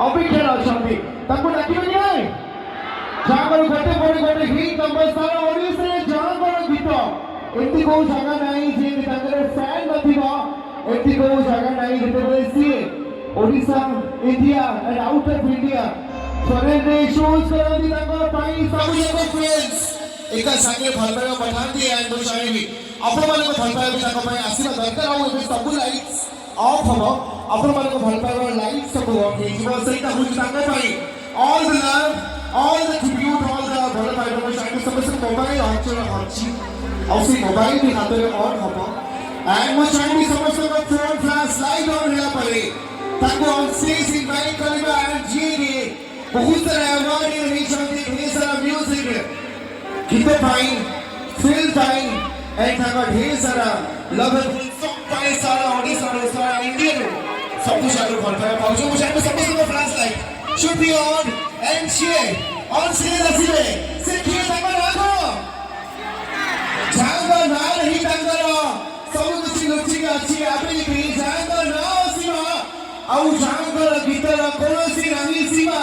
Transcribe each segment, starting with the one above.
ଅପେକ୍ଷାରେ ଅଛନ୍ତି ତାଙ୍କୁ ଡାକିବେ କି ନାହିଁ ଯାହାଙ୍କର ଗୋଟେ ପରେ ଗୋଟେ ହିଟ୍ ନମ୍ବର ସାରା ଓଡ଼ିଶାରେ ଜଣଙ୍କର ଗୀତ ଏମିତି କୋଉ ଜାଗା ନାହିଁ ଯେ ତାଙ୍କର ଫ୍ୟାନ୍ ନଥିବ ଏମିତି କୋଉ ଜାଗା ନାହିଁ ଯେତେବେଳେ ସିଏ Odisha India and out of India ଫରେନ୍ରେ ଶୋଜ୍ କରନ୍ତି ତାଙ୍କ ପାଇଁ ସବୁ ଯାକ ଫ୍ରେଣ୍ଡସ୍ ଏକା ସାଙ୍ଗେ ଭଲ ପାଇବା ପଠାନ୍ତି ଆଣ୍ଡ ମୁଁ ଚାହିଁବି ଆପଣମାନଙ୍କ ଭଲ ପାଇବା ତାଙ୍କ ପାଇଁ ଆସିବା ଦରକାର ଆଉ ଏବେ ସବୁ ଲାଇଟ୍ସ ଅଫ୍ ହବ ଆପଣମାନଙ୍କ ଭଲ ପାଇବା ଲାଇଟ୍ ସବୁ ଅଫ୍ ହେଇଯିବ ସେଇଟା ହେଉଛି ତାଙ୍କ ପାଇଁ all the love all the tribute all the ଭଲ ପାଇବା ମୁଁ ଚାହିଁବି ସମସ୍ତେ ମୋବାଇଲ ଅଞ୍ଚଳ ଅଛି ଆଉ ସେଇ ମୋବାଇଲ ବି ହାତରେ ଅନ୍ ହବ ଆଣ୍ଡ ମୁଁ ଚାହିଁବି ସମସ୍ତଙ୍କ ଫୋନ୍ ଫ୍ଲାସ୍ ଲାଇଟ୍ ଅନ୍ ହେଲା ପରେ ତାଙ୍କୁ ଅନ୍ ଷ୍ଟେଜ୍ ଇନଭାଇଟ୍ କରିବା ଆଣ୍ଡ ଯିଏ ବହୁତ ସାରା ଆୱାର୍ଡ ନେଇଛନ୍ତି ଢେର ସାରା ମ୍ୟୁଜିକ୍ ଗୀତ ପାଇଁ ଫିଲ୍ମ ପାଇଁ and taga ढेर सारा लव सॉन्ग पाए सारा ओडिसा सारा इंडियन सब कुछ आगे बढ़ पाया पाउचो मुझे में सब कुछ flush light should be on and share on screen ଆସିଲେ ସେ କିଏ ତାଙ୍କ ରାଗ ଯାଙ୍କ ନା ରହି ତାଙ୍କର ସବୁ କିଛି ଲୁଚିକି ଅଛି ଆବେ ବି ଯାଙ୍କ ନା ସୀମା ଆଉ ଯାଙ୍କର ଗୀତର କୌଣସି ନାହିଁ ସୀମା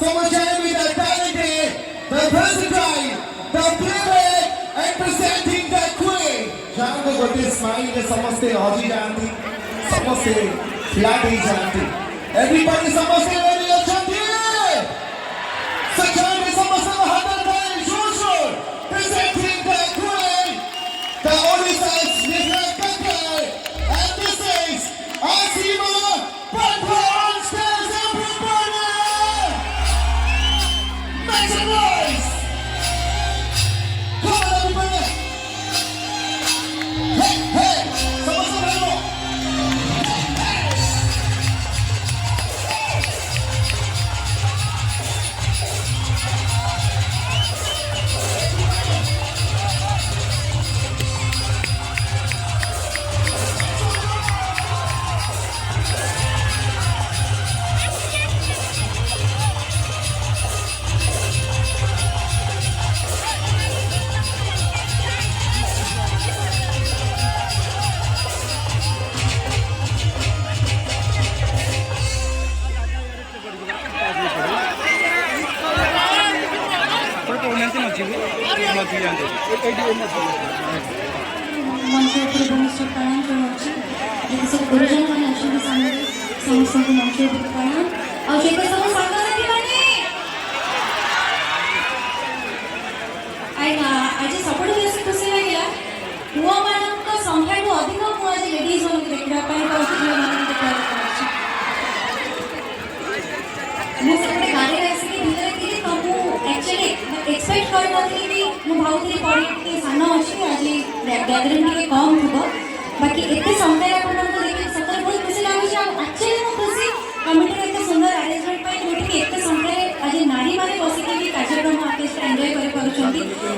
ସମସ୍ତେ ବି ଦ talented the versatile the playback and presenting the queen ଯାଙ୍କ ଗୋଟେ ସ୍ମାଇଲ୍ ରେ ସମସ୍ତେ ହଜି ଯାଆନ୍ତି ସମସ୍ତେ ଫ୍ଲାଟ୍ ହେଇ ଯାଆନ୍ତି everybody ସମସ୍ତେ ରେଡି ଅଛନ୍ତି ସଚାରେ ସମସ୍ତଙ୍କ ହାତରେ ଥାଏ ଜୋର ଜୋର presenting the queen the Odisha's Nifra and this is Asima Patwa on stage everybody make some noise come on everybody hey hey ସମସ୍ତେ ଭାଇବ एक्सपेक्ट कर भावुली पढ़ी सान अच्छी आज गैदरिंग कम थी बाकी एत समय देखिए सतरे बहुत खुशी लगुच एक्चुअली मुझे खुशी कमिटी एत सुंदर आरेंजमेंट जो एत समय आज नारी मैंने बसिक कार्यक्रम आर्केस्ट्रा एंजॉय कर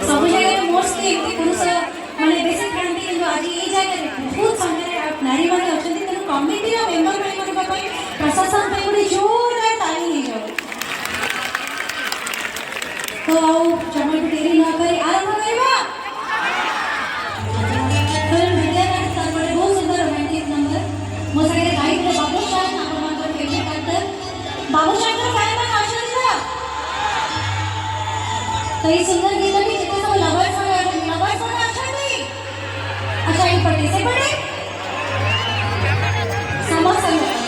सब जगह मोस्टली एमती पुरुष मैंने बेस था कि आज ये जगह बहुत समय नारी मैंने अच्छा तेनाली कमिटी मेम्बर मानी प्रशासन गोटे जोरदार ताली नहीं जाओ तो आओ जमा देरी न करी आरंभ करबा फिल्म मीडिया का सबरे बहुत सुंदर रोमांटिक नंबर मो सागे गाइड रे बाबू शान आपण मानकर फेवरेट एक्टर बाबू शान का फैन मान आछन ना तो ये सुंदर गीत भी जेते सब लवर्स आछन नी अच्छा ये पटे से पटे समस्त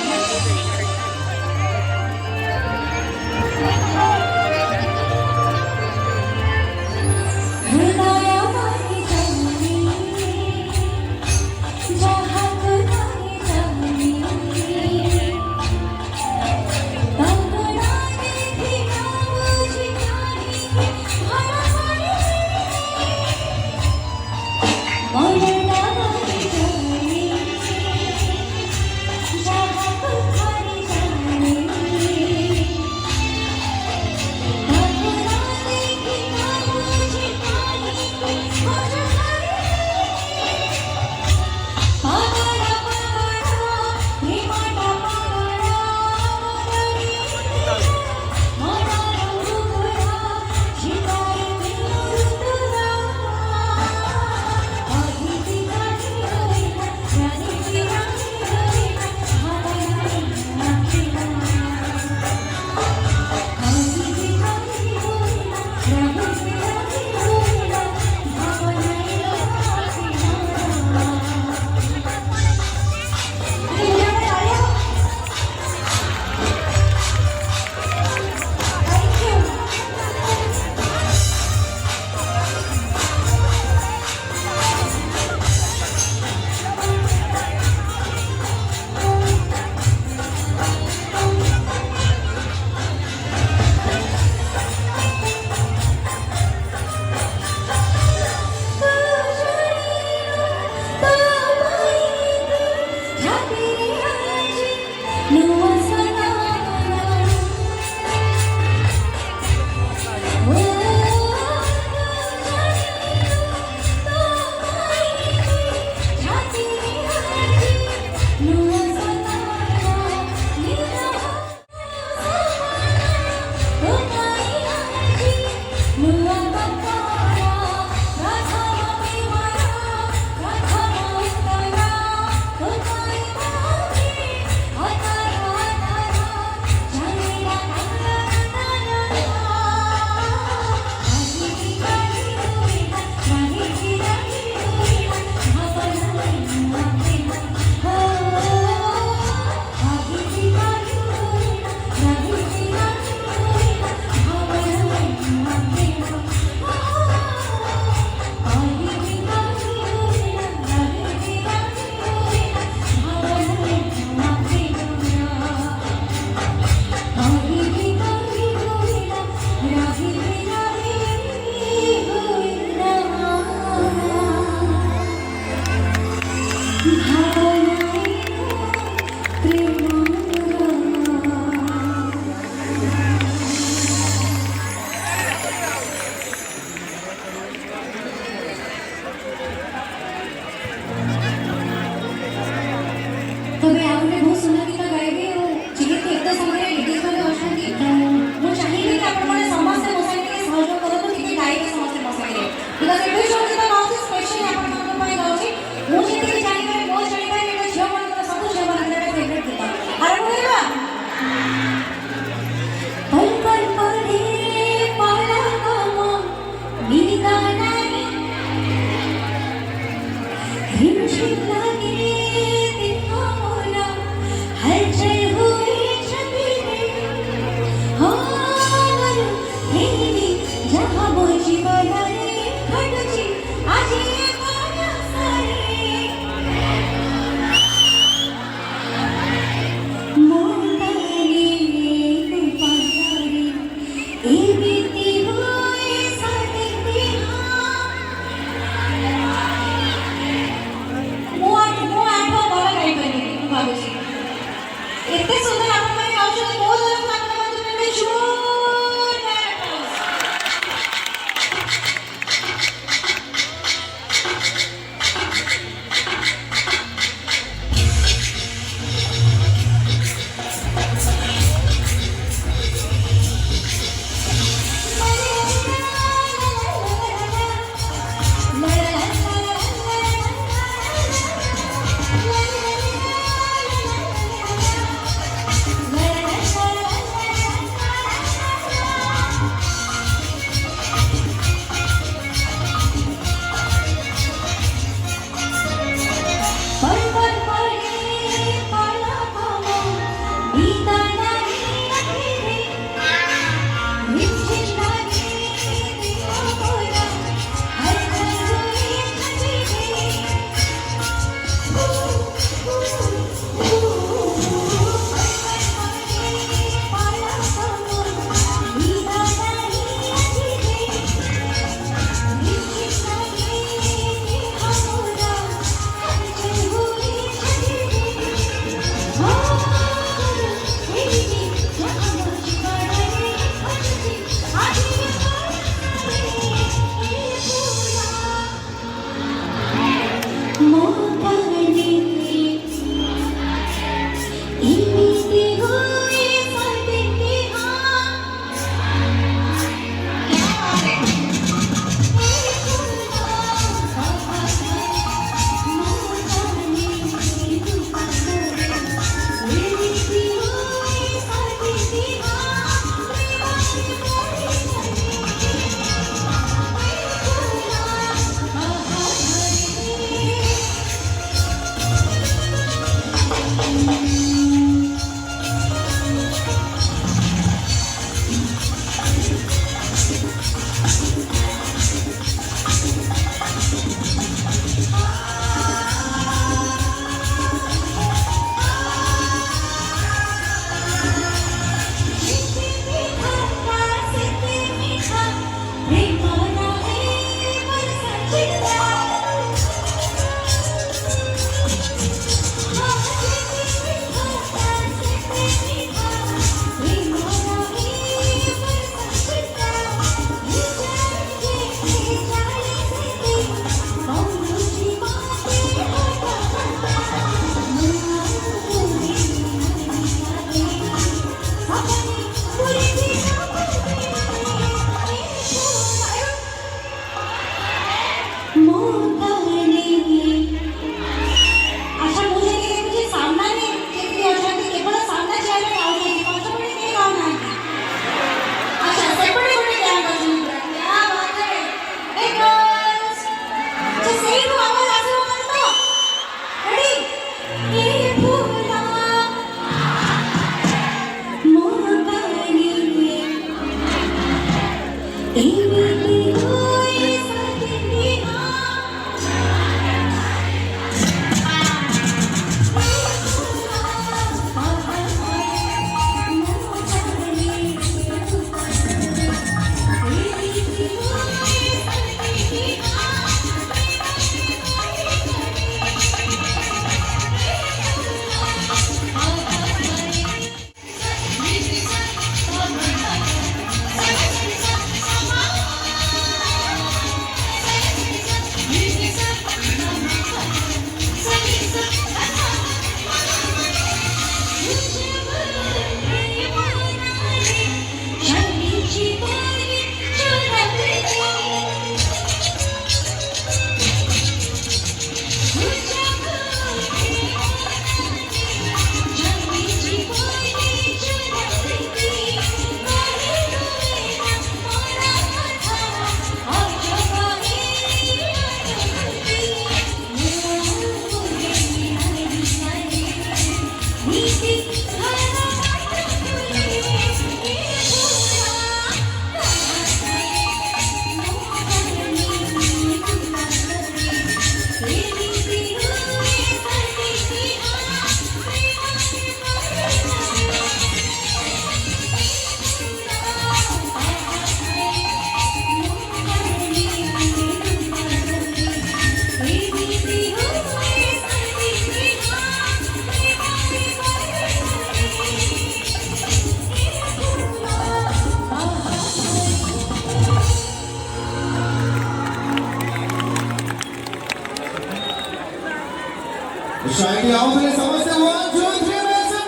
शायद आओ मेरे समझते 1 2 3 में से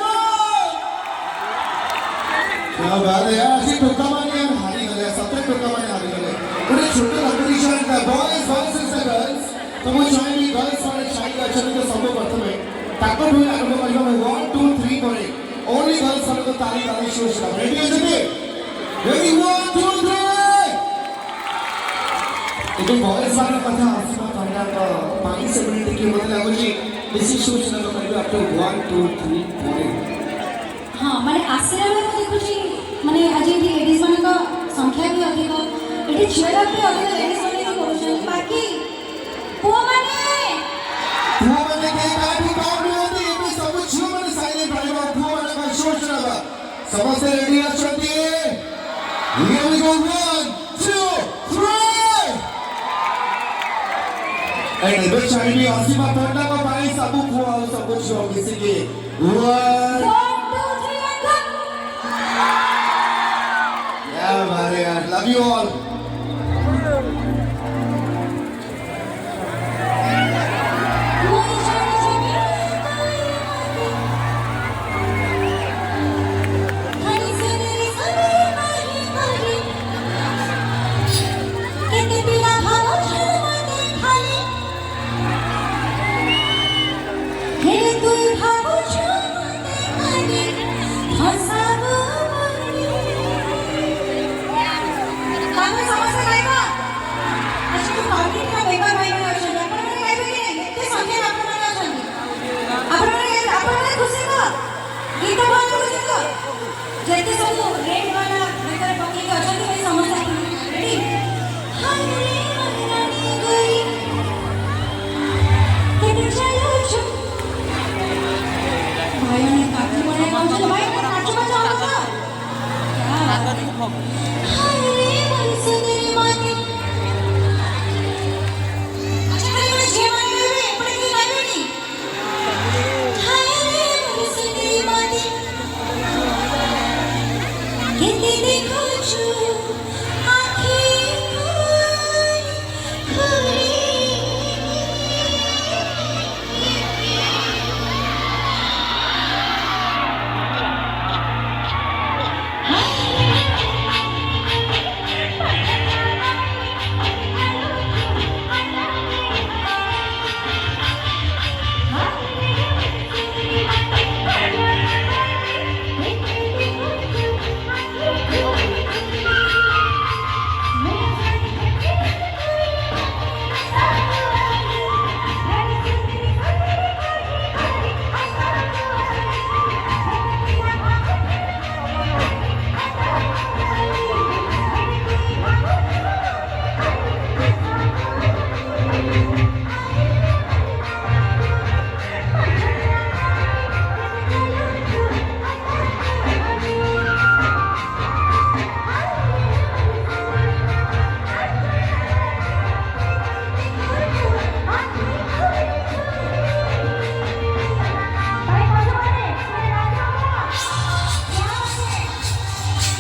क्या बात है यार अशी टोका मारली आणि हारी गेले सतत टोका मारली हारी गेले पुढे छोटे कॉम्पिटिशन का बॉयज वर्सेस गर्ल्स तो वो जॉइन भी गर्ल्स वाले शायद अच्छा तो सब प्रथम है ताको भी आरंभ करबा में 1 2 3 करे ओनली गर्ल्स वाले को ताली ताली शोर शराब रेडी है सभी रेडी 1 2 3 लेकिन बॉयज वाला कथा आसमा करना का 5 सेकंड के मतलब लाଗୁଛି बेसी शोर शराब करबे आफ्टर 1 2 3 4 हाँ माने आसिरा में तो देखुची माने आज ये लेडीज मान का संख्या भी अधिक एठी झियरा पे अधिक लेडीज माने की करूछन बाकी पुआ माने के काटी काटी होती है सब झियो माने साइलेंट रहबा पुआ माने का शोर शराब समस्त रेडी अछंती here we go 1 2 3 and the child आसिमा टंडा का पाई सब पुआ सब झियो किसी के 1 Love you all.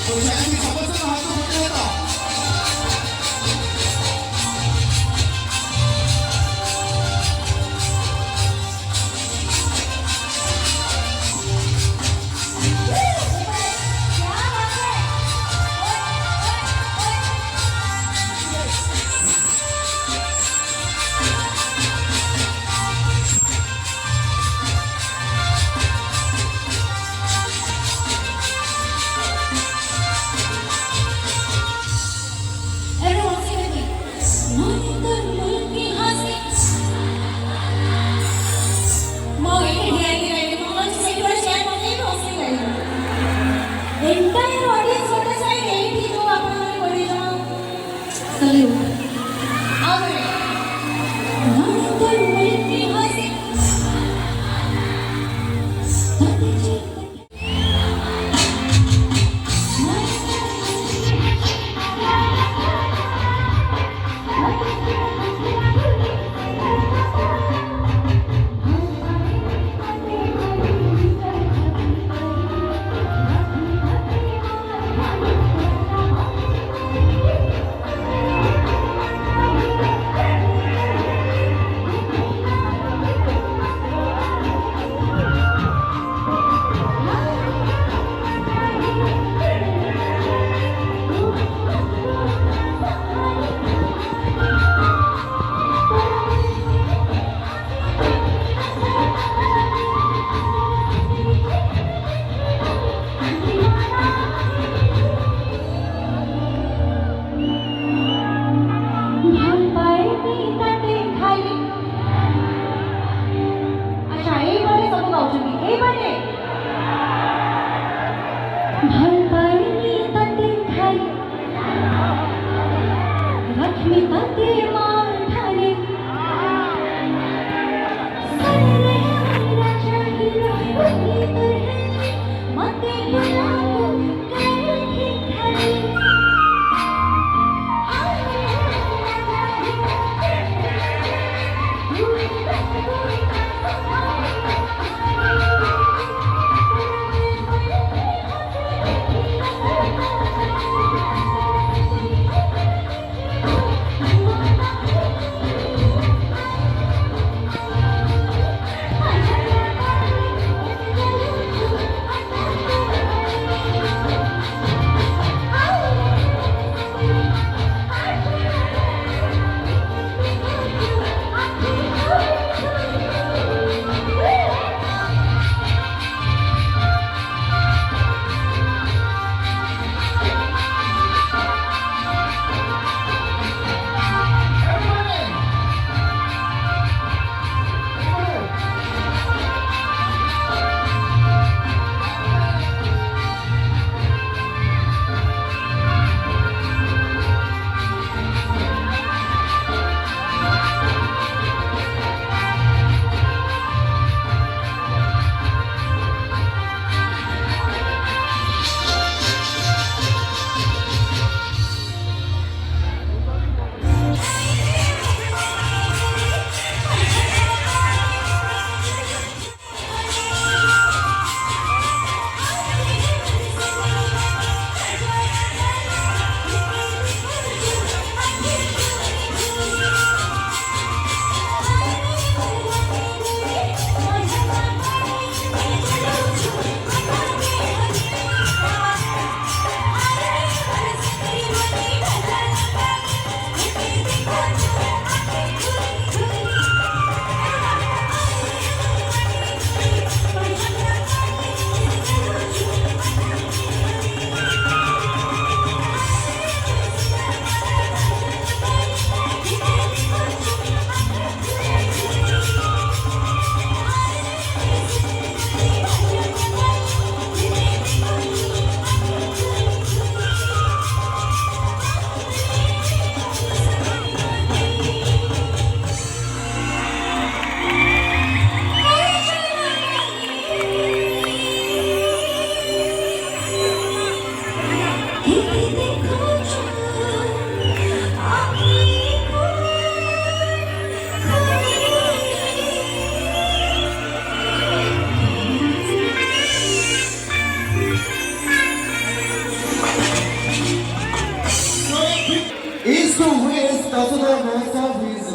तो शायद समोसा हाथ में पकड़े था Everyone sing with me. Monitor mulki hasi. Mau ini dia ini mau saya dua share mau ini mau sing lagi. Entire audience what is like ini जो आपण कोणी जण salute. Amen. Monitor mulki hasi.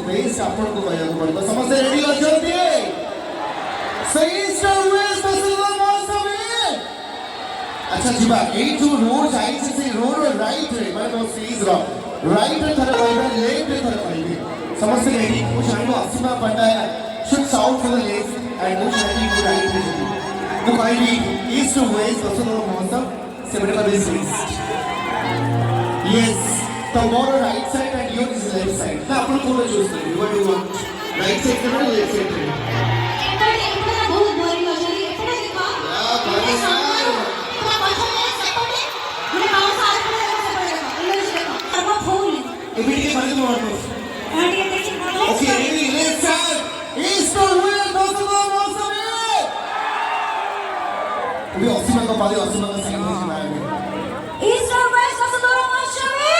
वेस्ट आपको कहବାକୁ ପଡିବ ସମସ୍ତେ ready ଅଛନ୍ତି So east or west versus the most of it अच्छा जीवा ये जो रोड जाइए से रोड और राइट है मतलब वो सीज रो राइट है थोड़ा वाइड है लेफ्ट है थोड़ा वाइड है समझते हैं कि कुछ आने को असीमा पड़ता है should south for the left and कुछ आने को राइट है तो भाई भी east or west versus the most of seven का base east yes the more right side and yours is left side ना अपन को चूज करें what do you want right side करना या left side करना बहुत बोरिंग हो जाएगी इतना देखो ये सामान इतना पसंद है सेपटे मुझे कौन सा आदमी है सेपटे देखो इधर से देखो और वो फूल है ये भी के बारे में बात करो ये देखिए okay ready let's start east और वेस्ट दोस्तों मौसम है अभी ऑक्सीजन को पाले ऑक्सीजन का साइन है ईस्ट और वेस्ट दोस्तों मौसम है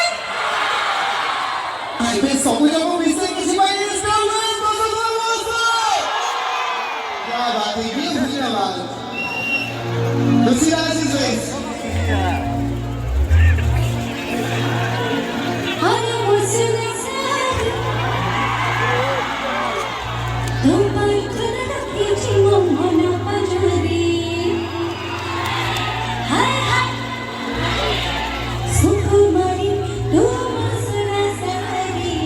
आई पे सब जगह मिसे किसी भाई ईस्ट और वेस्ट दोस्तों मौसम क्या बात है ये मुझे आवाज दूसरी राज इज वेस्ट हरे मुझसे तुम पर करती जीवो मन पजरी हाय हाय सुकुमारी तुम सरसरी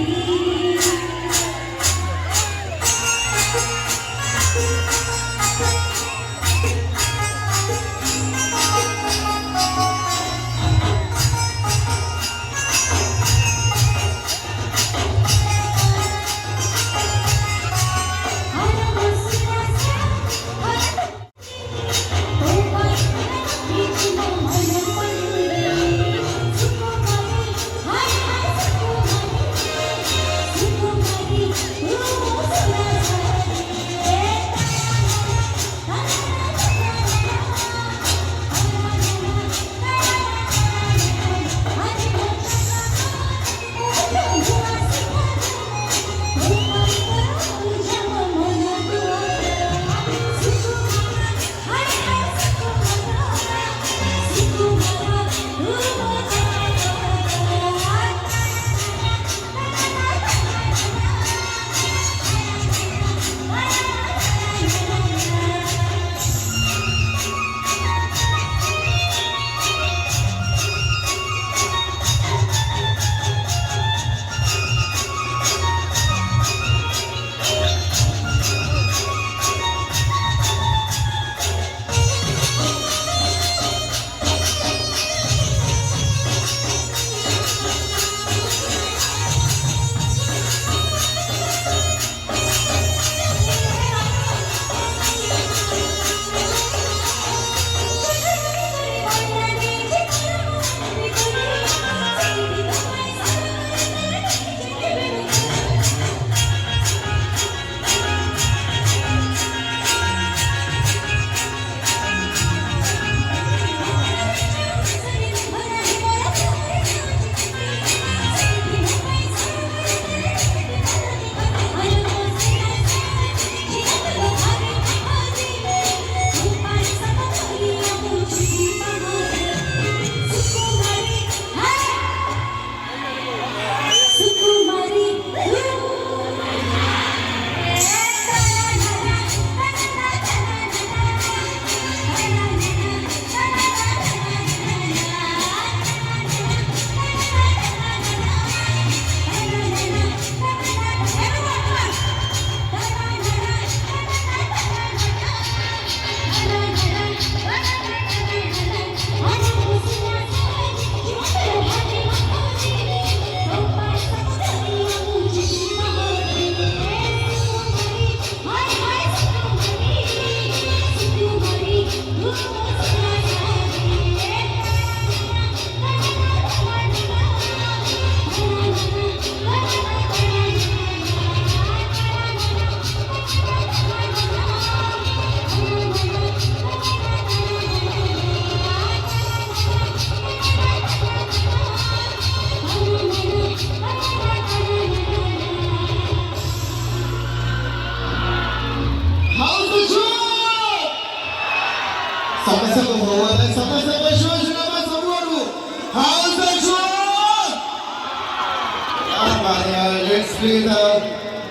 Let's play the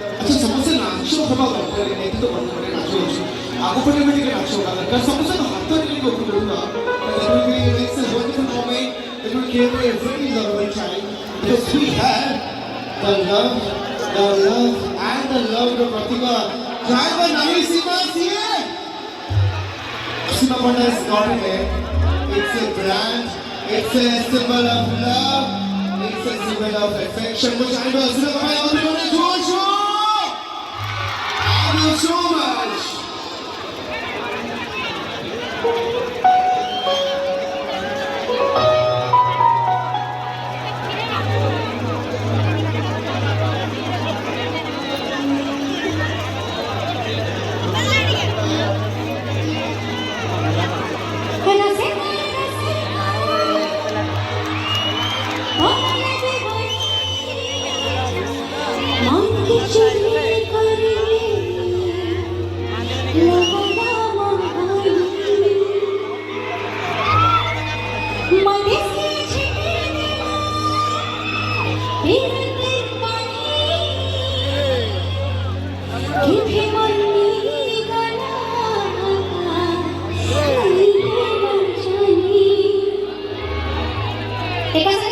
open with the action. Because some of them have to really go through the that will be next is wonderful moment. That will give me a very lovely time. Because we have the love and the love of Pratibha. Driver Navi Sima here. Sima Panda is not in there. It's a brand. It's a symbol of love. It's a symbol of affection. Which I know. Sima Panda, all the way to show. Thank you so much. Because